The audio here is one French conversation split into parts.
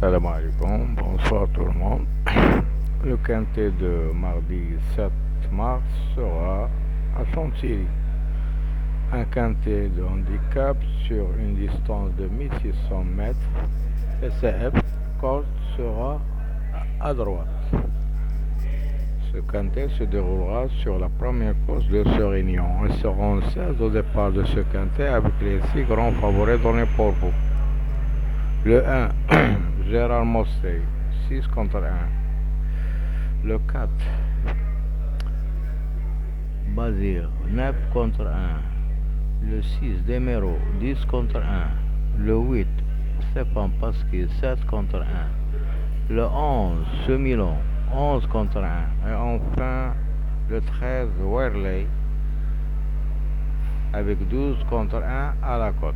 Salam alaikum, bonsoir tout le monde. Le quintet de mardi 7 mars sera à Chantilly. Un quintet de handicap sur une distance de 1600 mètres. SAF Colt sera à droite. Ce quintet se déroulera sur la première course de ce réunion. Ils seront 16 au départ de ce quintet avec les 6 grands favoris donnés pour vous. Le 1, Gérard Mossé, 6 contre 1. Le 4, Bazir, 9 contre 1. Le 6, Demero, 10 contre 1. Le 8, Stéphane Pasquier, 7 contre 1. Le 11, Semilon, 11 contre 1. Et enfin, le 13, Werley, avec 12 contre 1 à la cote.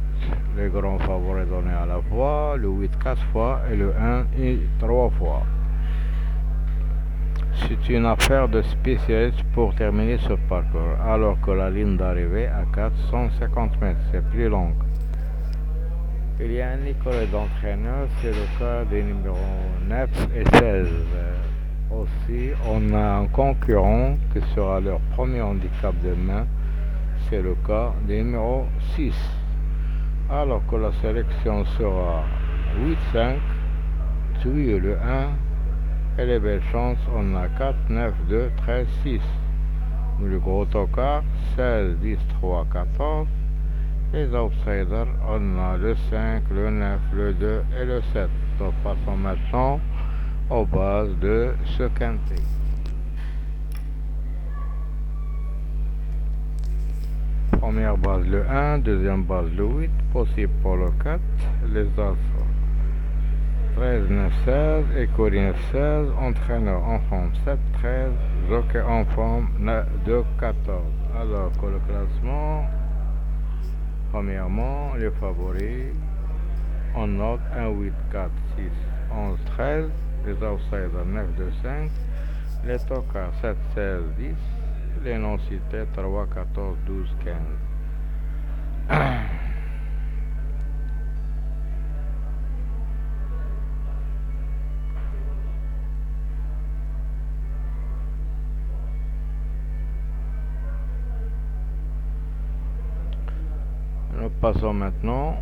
Les grands favoris donnés à la fois, le 8 4 fois et le 1 3 fois. C'est une affaire de spécialistes pour terminer ce parcours, alors que la ligne d'arrivée à 450 mètres, c'est plus long. Il y a un école d'entraîneurs, c'est le cas des numéros 9 et 16. Aussi, on a un concurrent qui sera leur premier handicap de main, c'est le cas des numéros 6. Alors que la sélection sera 8-5, puis le 1, et les belles chances, on a 4, 9, 2, 13, 6. Le gros tocard, 16, 10, 3, 14. Les outsiders, on a le 5, le 9, le 2 et le 7. Donc passons maintenant aux bases de ce quintet. Première base le 1, deuxième base le 8, possible pour le 4, les autres 13, 9, 16, écurie 9, 16, entraîneur en forme 7, 13, jockey en forme 2, 14. Alors que le classement, premièrement, les favoris, on note 1, 8, 4, 6, 11, 13, les outsiders 9, 2, 5, les tocards 7, 16, 10, les non-cités 3, 14, 12, 15. Nous passons maintenant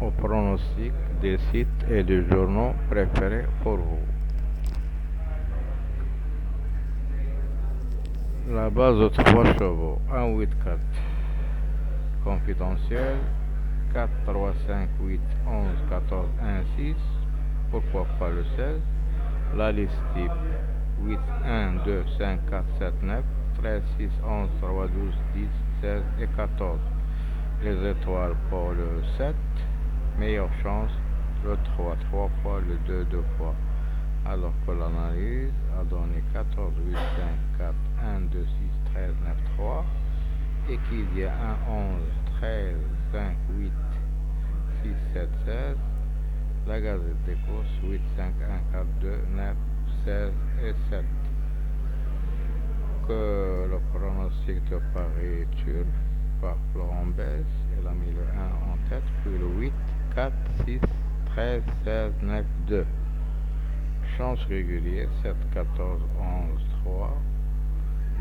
au pronostic des sites et des journaux préférés pour vous. La base de 3 chevaux, 1, 8, 4, confidentiel, 4, 3, 5, 8, 11, 14, 1, 6, pourquoi pas le 16, la liste type, 8, 1, 2, 5, 4, 7, 9, 13, 6, 11, 3, 12, 10, 16 et 14. Les étoiles pour le 7, meilleure chance, le 3, 3 fois, le 2, 2 fois. Alors que l'analyse a donné 14, 8, 5, 4, 1, 2, 6, 13, 9, 3, et qu'il y a 1, 11, 13, 5, 8, 6, 7, 16, la Gazette des courses, 8, 5, 1, 4, 2, 9, 16 et 7. Que le pronostic de Paris Turf par Florent Bess, il a mis le 1 en tête, puis le 8, 4, 6, 13, 16, 9, 2. Chance régulière, 7, 14, 11, 3,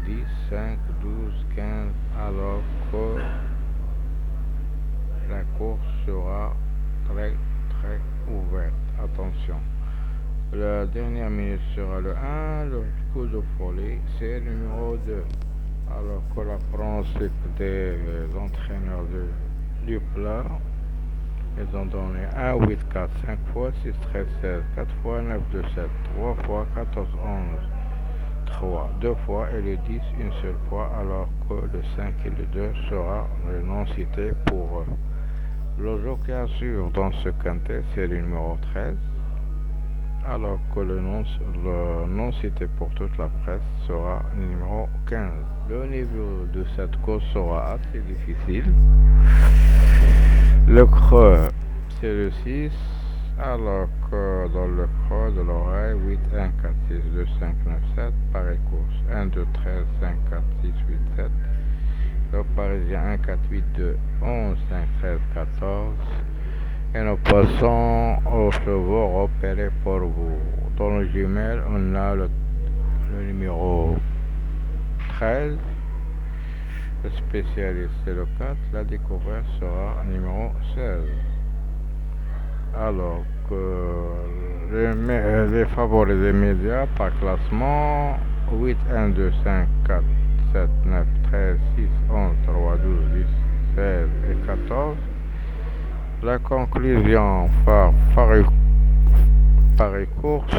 10, 5, 12, 15, alors que la course sera très très ouverte. Attention. La dernière minute sera le 1, le coup de folie, c'est le numéro 2. Alors que la pronostic des entraîneurs du plat, ils ont donné 1, 8, 4, 5 fois, 6, 13, 16, 4 fois, 9, 2, 7, 3 fois, 14, 11, 3, 2 fois et le 10 une seule fois, alors que le 5 et le 2 sera le non cité pour eux. Le jockey assure dans ce quintet, c'est le numéro 13, alors que le non cité pour toute la presse sera le numéro 15. Le niveau de cette course sera assez difficile. Le creux, c'est le 6, alors que dans le creux de l'oreille, 8, 1, 4, 6, 2, 5, 9, 7, pareille course, 1, 2, 13, 5, 4, 6, 8, 7, le parisien 1, 4, 8, 2, 11, 5, 13, 14, Et nous passons aux chevaux repérés pour vous. Dans le jumelle, on a le numéro 13. Le spécialiste c'est le 4. La découverte sera numéro 16. Alors que les favoris des médias par classement 8, 1, 2, 5, 4, 7, 9, 13, 6, 11, 3, 12, 10, 16 et 14. La conclusion Paris course.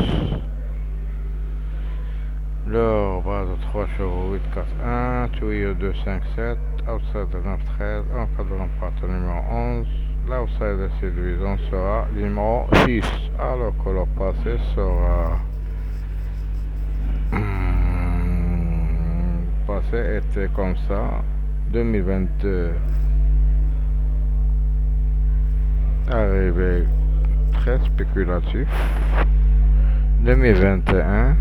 Leur base de 3 chevaux 8, 4, 1, tuyau 2, 5, 7, outside 9, 13, encadrant par numéro 11. L'outside de cette division sera numéro 6, alors que le passé sera passé était comme ça. 2022 arrivé très spéculatif. 2021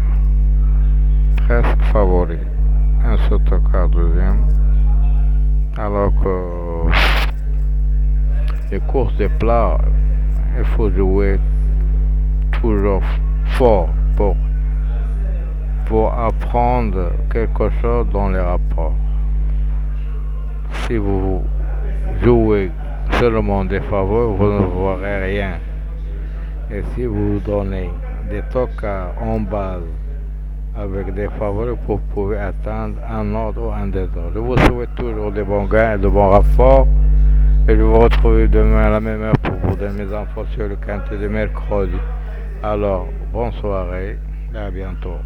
presque favori, un autocar deuxième, alors que les courses de plat, il faut jouer toujours fort pour apprendre quelque chose dans les rapports. Si vous jouez seulement des favoris, vous ne verrez rien. Et si vous donnez des tocards en base avec des favoris, vous pouvez atteindre un ordre ou un désordre. Je vous souhaite toujours de bons gains et de bons rapports. Et je vous retrouve demain à la même heure pour vous donner mes infos sur le quintet de mercredi. Alors, bonne soirée et à bientôt.